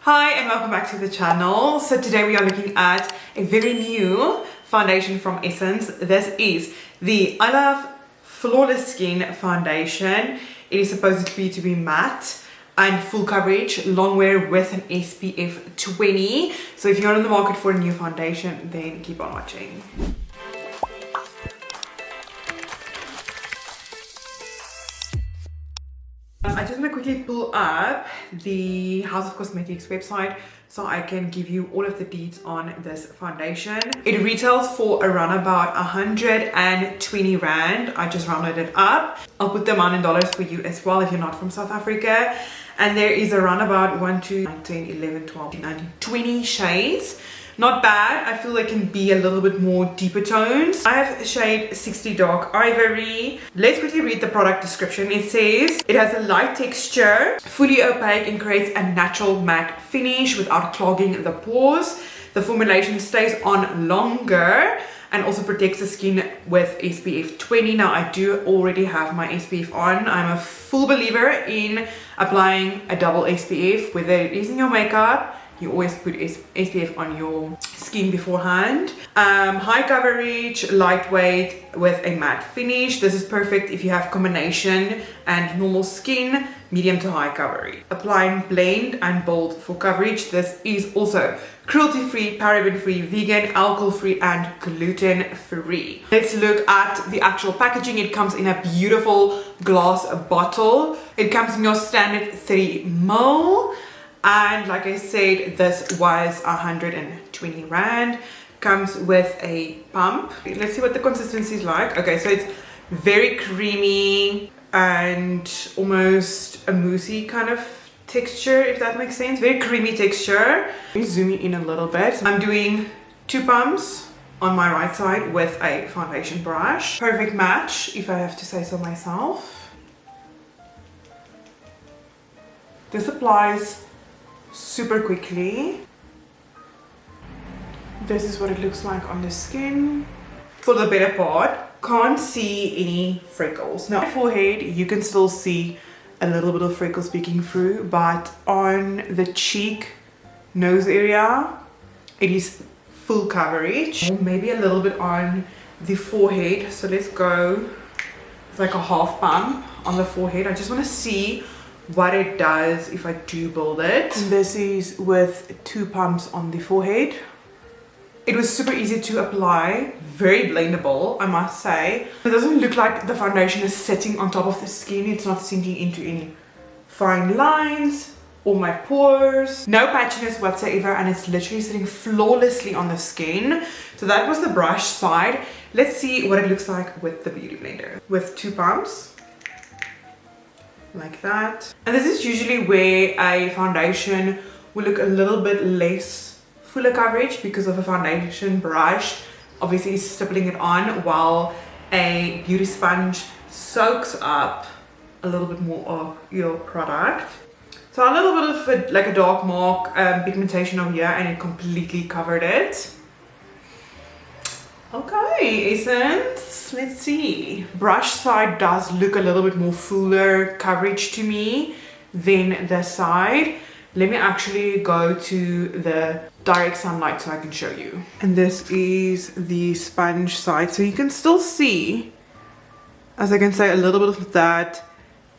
Hi and welcome back to the channel. So today we are looking at a very new foundation from Essence. This is the I Love Flawless Skin foundation. It is supposed to be matte and full coverage, long wear with an SPF 20. So if you're on the market for a new foundation, then keep on watching. I just want to quickly pull up the House of Cosmetics website so I can give you all of the deets on this foundation. It retails for around about 120 Rand. I just rounded it up. I'll put the amount in dollars for you as well if you're not from South Africa. And there is around about 1, 2, 9, 10, 11, 12, 19, 20 shades. Not bad. I feel they can be a little bit more deeper tones. I have shade 60 Dark Ivory. Let's quickly read the product description. It says it has a light texture, fully opaque, and creates a natural matte finish without clogging the pores. The formulation stays on longer and also protects the skin with SPF 20. Now I do already have my SPF on. I'm a full believer in applying a double SPF, whether it is in your makeup. You always put SPF on your skin beforehand. High coverage, lightweight with a matte finish. This is perfect if you have combination and normal skin, medium to high coverage. Applying blend and bold for coverage. This is also cruelty-free, paraben-free, vegan, alcohol-free and gluten-free. Let's look at the actual packaging. It comes in a beautiful glass bottle. It comes in your standard 3 ml. And like I said, this was 120 Rand. Comes with a pump. Let's see what the consistency is like. Okay, so it's very creamy and almost a moussey kind of texture, if that makes sense. Very creamy texture. Let me zoom in a little bit. I'm doing 2 pumps on my right side with a foundation brush. Perfect match, if I have to say so myself. This applies super quickly. This is what it looks like on the skin. For the better part, can't see any freckles. Now, on my forehead, you can still see a little bit of freckles peeking through, but on the cheek, nose area, it is full coverage. Or maybe a little bit on the forehead. So let's go. It's like a half pump on the forehead. I just want to see what it does if I do build it. And this is with 2 pumps on the forehead. It was super easy to apply, very blendable, I must say. It doesn't look like the foundation is sitting on top of the skin. It's not sinking into any fine lines or my pores. No patchiness whatsoever, and it's literally sitting flawlessly on the skin. So that was the brush side. Let's see what it looks like with the beauty blender. With 2 pumps. Like that. And this is usually where a foundation will look a little bit less fuller coverage because of a foundation brush obviously is stippling it on, while a beauty sponge soaks up a little bit more of your product. So a little bit of like a dark mark pigmentation over here, and it completely covered it. Okay, Essence, let's see. Brush side does look a little bit more fuller coverage to me than the side. Let me actually go to the direct sunlight so I can show you. And this is the sponge side. So you can still see, as I can say, a little bit of that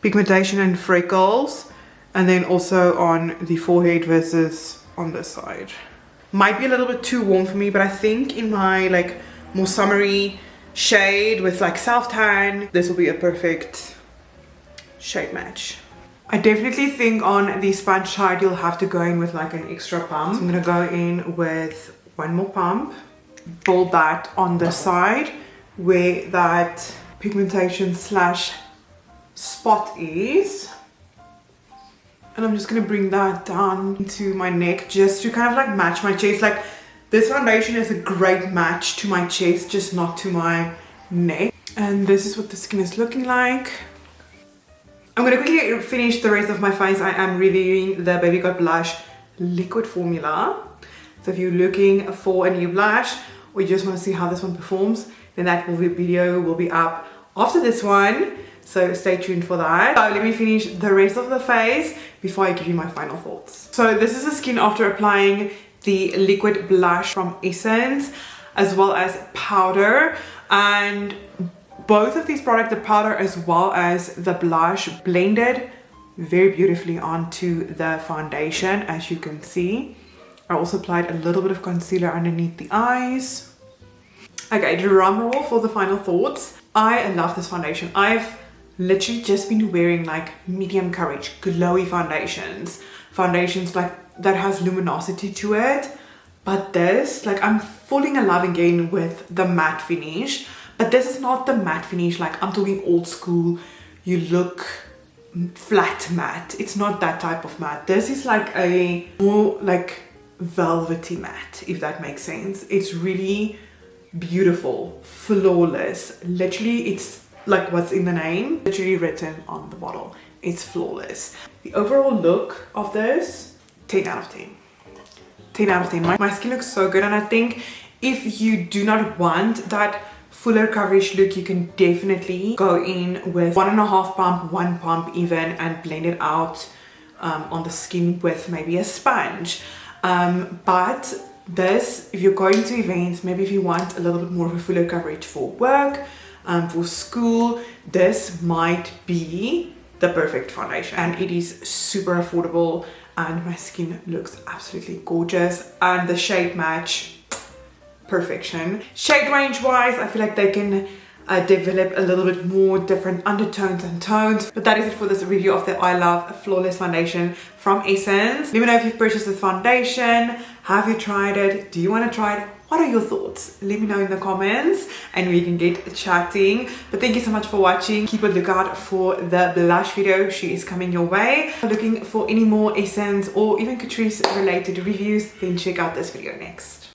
pigmentation and freckles. And then also on the forehead versus on this side. Might be a little bit too warm for me, but I think in my like more summery shade with like self tan, this will be a perfect shade match. I definitely think on the sponge side you'll have to go in with like an extra pump. So I'm gonna go in with 1 more pump, build that on the side where that pigmentation slash spot is. And I'm just gonna bring that down to my neck just to kind of like match my chest. Like, this foundation is a great match to my chest, just not to my neck. And this is what the skin is looking like. I'm going to quickly finish the rest of my face. I am reviewing the Baby Got Blush liquid formula. So if you're looking for a new blush or you just want to see how this one performs, then that video will be up after this one. so stay tuned for that. So let me finish the rest of the face before I give you my final thoughts. So this is the skin after applying the liquid blush from Essence as well as powder, and both of these products, the powder as well as the blush, blended very beautifully onto the foundation, as you can see. I also applied a little bit of concealer underneath the eyes. Okay, drum roll for the final thoughts. I love this foundation. I've literally just been wearing like medium coverage, glowy foundations like that has luminosity to it. But this, like, I'm falling in love again with the matte finish. But this is not the matte finish, like I'm talking old school, you look flat matte. It's not that type of matte. This is like a more like velvety matte, if that makes sense. It's really beautiful, flawless. Literally, it's like what's in the name, literally written on the bottle. It's flawless. The overall look of this, 10 out of 10. 10 out of 10. My skin looks so good, and I think if you do not want that fuller coverage look, you can definitely go in with 1.5 pump, 1 pump even, and blend it out on the skin with maybe a sponge. But this, if you're going to events, maybe if you want a little bit more of a fuller coverage for work, for school, this might be the perfect foundation. And it is super affordable, and my skin looks absolutely gorgeous, and the shade match, perfection. Shade range wise, I feel like they can develop a little bit more different undertones and tones. But that is it for this review of the I Love Flawless Foundation from Essence. Let me know if you've purchased this foundation. Have you tried it? Do you want to try it? What are your thoughts? Let me know in the comments and we can get chatting. But thank you so much for watching. Keep a lookout for the blush video. She is coming your way. Looking for any more Essence or even Catrice related reviews, then check out this video next.